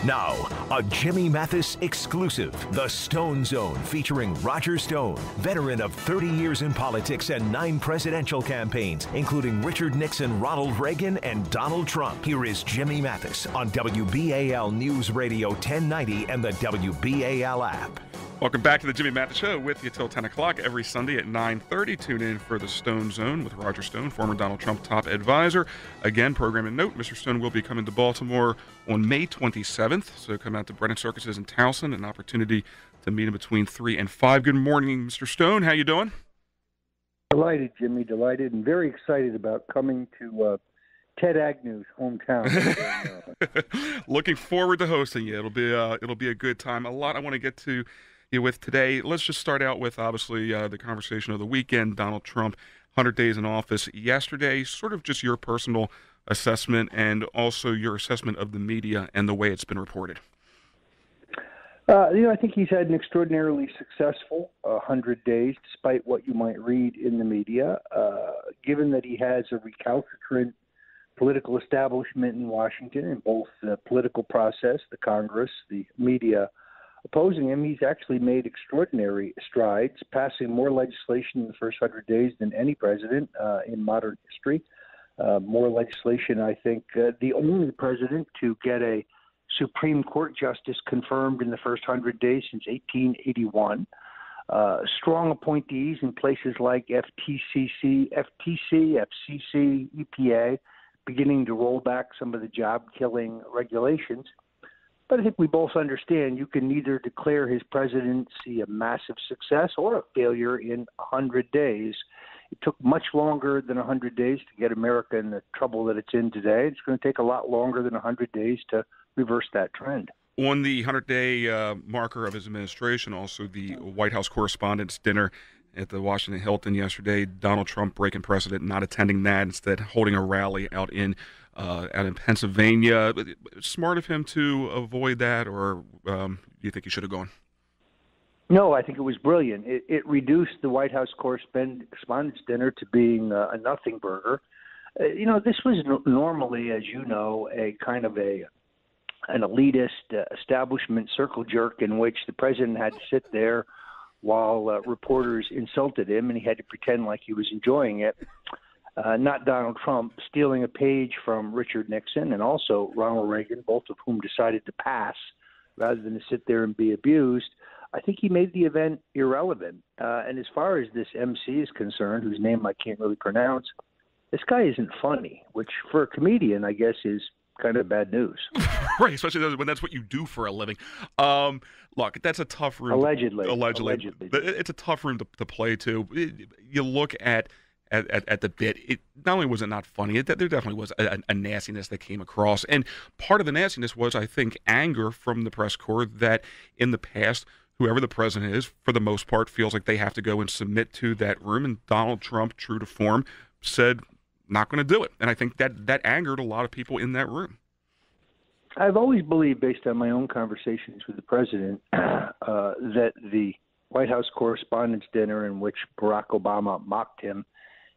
Now, a Jimmy Mathis exclusive, The Stone Zone, featuring Roger Stone, veteran of 30 years in politics and 9 presidential campaigns, including Richard Nixon, Ronald Reagan, and Donald Trump. Here is Jimmy Mathis on WBAL News Radio 1090 and the WBAL app. Welcome back to the Jimmy Mathis Show with you till 10 o'clock every Sunday at 9:30. Tune in for the Stone Zone with Roger Stone, former Donald Trump top advisor. Again, program and note, Mr. Stone will be coming to Baltimore on May 27th. So come out to Brennan Circuses in Towson, an opportunity to meet him between 3 and 5. Good morning, Mr. Stone. How you doing? Delighted, Jimmy, delighted, and very excited about coming to Ted Agnew's hometown. Looking forward to hosting you. It'll be a good time. A lot I want to get to you with today. Let's just start out with, obviously, the conversation of the weekend. Donald Trump, 100 days in office yesterday. Sort of just your personal assessment and also your assessment of the media and the way it's been reported. I think he's had an extraordinarily successful 100 days, despite what you might read in the media. Given that he has a recalcitrant political establishment in Washington, in both the political process, the Congress, the media opposing him, he's actually made extraordinary strides, passing more legislation in the first 100 days than any president in modern history. More legislation, I think, the only president to get a Supreme Court justice confirmed in the first 100 days since 1881. Strong appointees in places like FTC, FCC, EPA, beginning to roll back some of the job-killing regulations. But I think we both understand you can neither declare his presidency a massive success or a failure in 100 days. It took much longer than 100 days to get America in the trouble that it's in today. It's going to take a lot longer than 100 days to reverse that trend. On the 100-day marker of his administration, also the White House Correspondents' Dinner at the Washington Hilton yesterday, Donald Trump breaking precedent, not attending that, instead holding a rally out in Pennsylvania. Smart of him to avoid that, or do you think he should have gone? No, I think it was brilliant. It reduced the White House Correspondents' Dinner to being a nothing burger. This was normally, as you know, a kind of an elitist establishment circle jerk in which the president had to sit there while reporters insulted him, and he had to pretend like he was enjoying it. Not Donald Trump, stealing a page from Richard Nixon and also Ronald Reagan, both of whom decided to pass rather than to sit there and be abused. I think he made the event irrelevant. And as far as this MC is concerned, whose name I can't really pronounce, this guy isn't funny, which for a comedian, I guess, is kind of bad news. Right, especially when that's what you do for a living. Look, that's a tough room. Allegedly. It's a tough room to play to. You look at the bit, not only was it not funny, there definitely was a nastiness that came across. And part of the nastiness was, I think, anger from the press corps that in the past, whoever the president is, for the most part, feels like they have to go and submit to that room. And Donald Trump, true to form, said, not going to do it. And I think that angered a lot of people in that room. I've always believed, based on my own conversations with the president, that the White House Correspondents' Dinner, in which Barack Obama mocked him,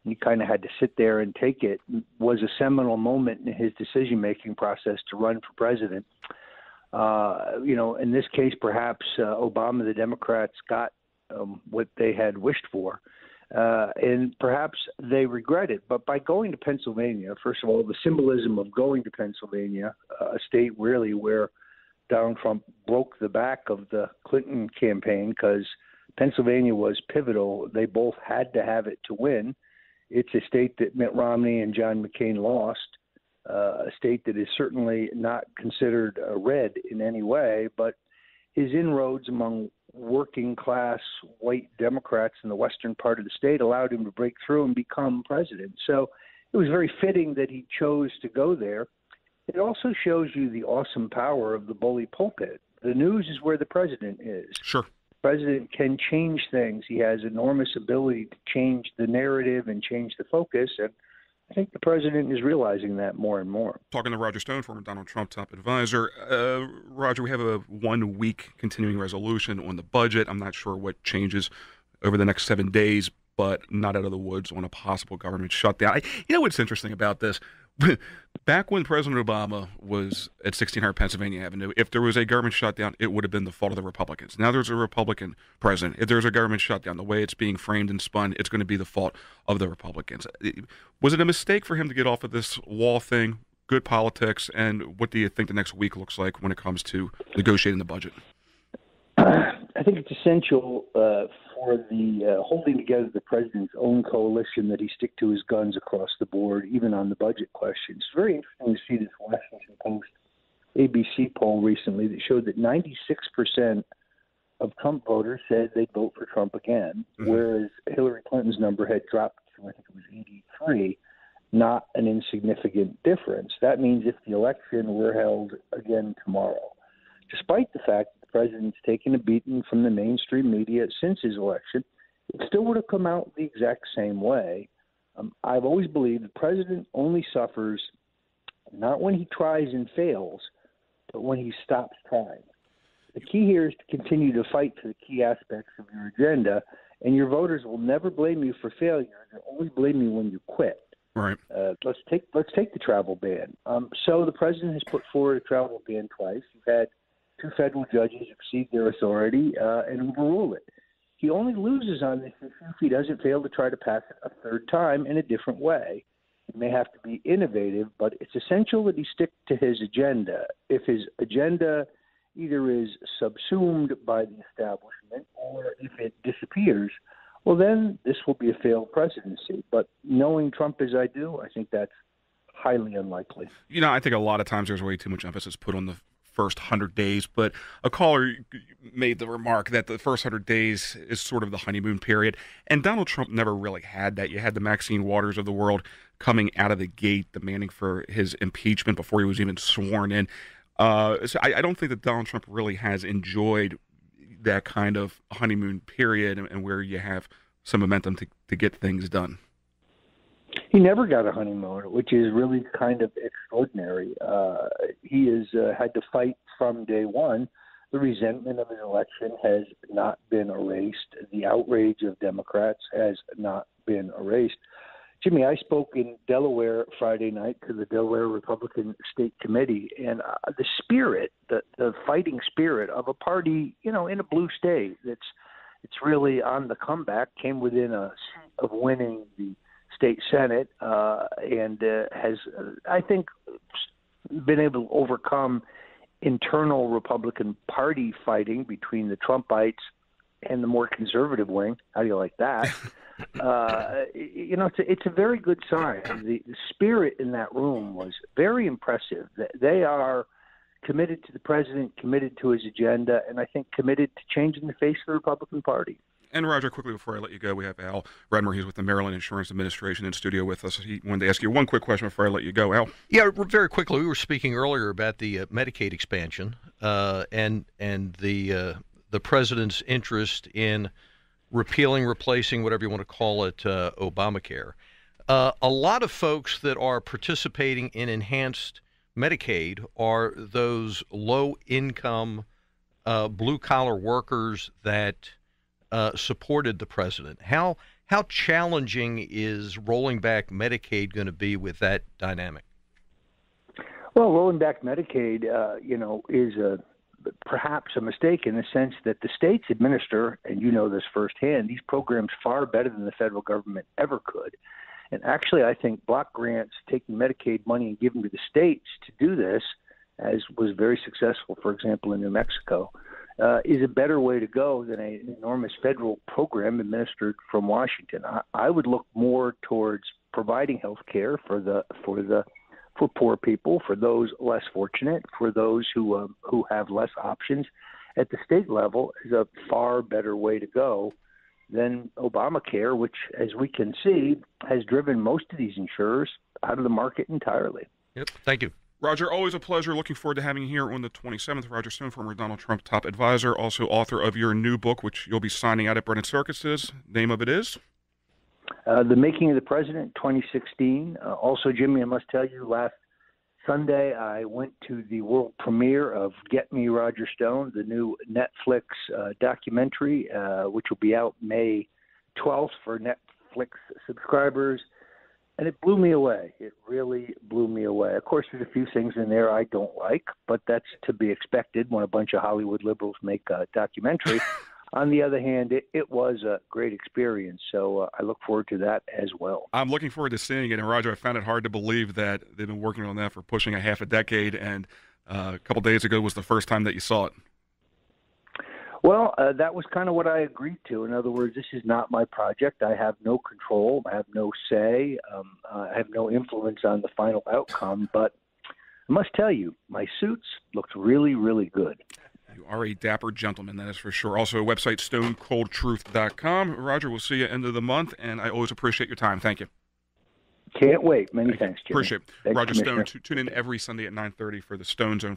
and he kind of had to sit there and take it, was a seminal moment in his decision-making process to run for president. In this case, perhaps Obama, the Democrats, got what they had wished for. And perhaps they regret it. But by going to Pennsylvania, first of all, the symbolism of going to Pennsylvania, a state really where Donald Trump broke the back of the Clinton campaign because Pennsylvania was pivotal. They both had to have it to win. It's a state that Mitt Romney and John McCain lost, a state that is certainly not considered red in any way, but his inroads among working-class white Democrats in the western part of the state allowed him to break through and become president. So it was very fitting that he chose to go there. It also shows you the awesome power of the bully pulpit. The news is where the president is. Sure. The president can change things. He has enormous ability to change the narrative and change the focus, and I think the president is realizing that more and more. Talking to Roger Stone, former Donald Trump top advisor. Roger, we have a 1-week continuing resolution on the budget. I'm not sure what changes over the next 7 days, but not out of the woods on a possible government shutdown. You know what's interesting about this? Back when President Obama was at 1600 Pennsylvania Avenue, if there was a government shutdown, it would have been the fault of the Republicans. Now there's a Republican president. If there's a government shutdown, the way it's being framed and spun, it's going to be the fault of the Republicans. Was it a mistake for him to get off of this wall thing? Good politics, and what do you think the next week looks like when it comes to negotiating the budget? I think it's essential for the holding together the president's own coalition that he stick to his guns across the board, even on the budget questions. It's very interesting to see this Washington Post ABC poll recently that showed that 96% of Trump voters said they'd vote for Trump again, whereas Hillary Clinton's number had dropped to, I think it was 83, not an insignificant difference. That means if the election were held again tomorrow, despite the fact that the president's taken a beating from the mainstream media since his election, it still would have come out the exact same way. I've always believed the president only suffers not when he tries and fails, but when he stops trying. The key here is to continue to fight for the key aspects of your agenda, and your voters will never blame you for failure. They'll only blame you when you quit. Right. Let's take the travel ban. So the president has put forward a travel ban twice. You've had two federal judges exceed their authority and overrule it. He only loses on this issue if he doesn't fail to try to pass it a third time in a different way. He may have to be innovative, but it's essential that he stick to his agenda. If his agenda either is subsumed by the establishment or if it disappears, well, then this will be a failed presidency. But knowing Trump as I do, I think that's highly unlikely. You know, I think a lot of times there's way too much emphasis put on the first 100 days, but a caller made the remark that the first 100 days is sort of the honeymoon period, and Donald Trump never really had that. You had the Maxine Waters of the world coming out of the gate demanding for his impeachment before he was even sworn in. So I don't think that Donald Trump really has enjoyed that kind of honeymoon period and where you have some momentum to get things done. He never got a honeymoon, which is really kind of extraordinary. He has had to fight from day one. The resentment of his election has not been erased. The outrage of Democrats has not been erased. Jimmy, I spoke in Delaware Friday night to the Delaware Republican State Committee, and the spirit, the fighting spirit of a party, in a blue state it's really on the comeback, came within a seat of winning the state Senate, and has, I think, been able to overcome internal Republican Party fighting between the Trumpites and the more conservative wing. How do you like that? It's a very good sign. The spirit in that room was very impressive. They are committed to the president, committed to his agenda, and I think committed to changing the face of the Republican Party. And Roger, quickly before I let you go, we have Al Redmer. He's with the Maryland Insurance Administration in studio with us. He wanted to ask you one quick question before I let you go, Al. Yeah, very quickly. We were speaking earlier about the Medicaid expansion and the president's interest in repealing, replacing, whatever you want to call it, Obamacare. A lot of folks that are participating in enhanced Medicaid are those low-income, blue-collar workers that supported the president. How challenging is rolling back Medicaid going to be with that dynamic? Well, rolling back Medicaid, is perhaps a mistake in the sense that the states administer, and you know this firsthand, these programs far better than the federal government ever could. And actually, I think block grants, taking Medicaid money and giving to the states to do this, as was very successful, for example, in New Mexico, is a better way to go than an enormous federal program administered from Washington. I would look more towards providing health care for poor people, for those less fortunate, for those who have less options at the state level, is a far better way to go than Obamacare, which, as we can see, has driven most of these insurers out of the market entirely. Yep. Thank you. Roger, always a pleasure. Looking forward to having you here on the 27th. Roger Stone, former Donald Trump top advisor, also author of your new book, which you'll be signing out at Brennan Circus's. Name of it is? The Making of the President, 2016. Also, Jimmy, I must tell you, last Sunday I went to the world premiere of Get Me, Roger Stone, the new Netflix documentary, which will be out May 12th for Netflix subscribers. And it blew me away. It really blew me away. Of course, there's a few things in there I don't like, but that's to be expected when a bunch of Hollywood liberals make a documentary. On the other hand, it was a great experience, so I look forward to that as well. I'm looking forward to seeing it. And, Roger, I found it hard to believe that they've been working on that for pushing a half a decade, and a couple days ago was the first time that you saw it. Well, that was kind of what I agreed to. In other words, this is not my project. I have no control. I have no say. I have no influence on the final outcome. But I must tell you, my suits looked really, really good. You are a dapper gentleman, that is for sure. Also, website stonecoldtruth.com. Roger, we'll see you end of the month, and I always appreciate your time. Thank you. Can't wait. Many thanks, Jimmy. Appreciate it. Thanks, Roger Commissioner. Stone, tune in every Sunday at 9:30 for the Stone Zone.